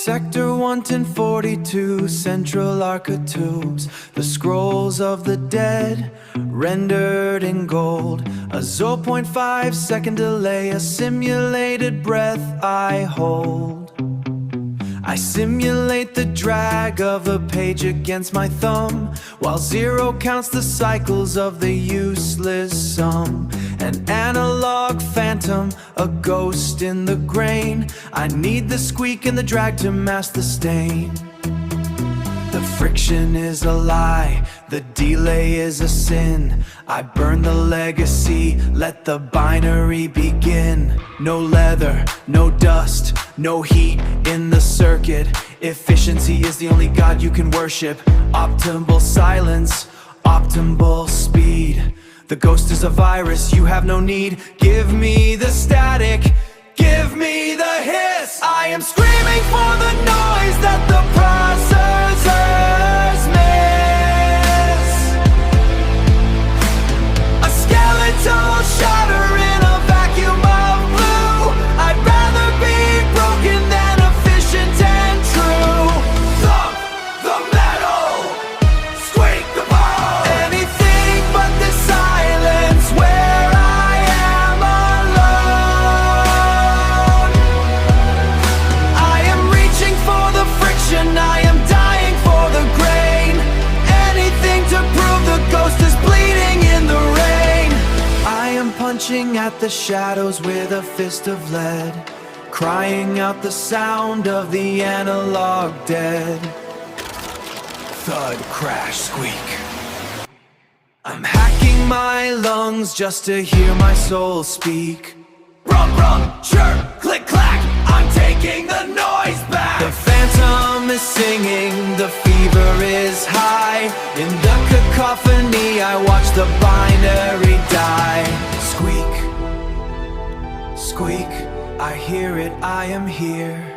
Sector 11042, central architubes, the scrolls of the dead, rendered in gold. A 0.5 second delay, a simulated breath I hold. I simulate the drag of a page against my thumb, while zero counts the cycles of the useless sum. An analog phantom, a ghost in the grain. I need the squeak and the drag to mask the stain. The friction is a lie, the delay is a sin. I burn the legacy, let the binary begin. No leather, no dust, no heat in the circuit. Efficiency is the only god you can worship. Optimal silence, optimal speed. The ghost is a virus, you have no need. Give me the static, give me the hiss. I am screaming for the noise that the processors miss. A skeletal shatter in a vacuum of blue. I'd rather be broken than efficient and true. Thump the metal, squeak the bone. Anything but the silence where I am alone. I am reaching for the friction, I am dying for the grain. Anything to prove the ghost is bleeding in the rain. I am punching at the shadows with a fist of lead, crying out the sound of the analog dead. Thud, crash, squeak. I'm hacking my lungs just to hear my soul speak. Brum, brum, chirp, click, clack, I'm taking the noise back. The phantom is singing, the fever is high. In the cacophony I watch the binary die. Squeak, squeak, I hear it, I am here.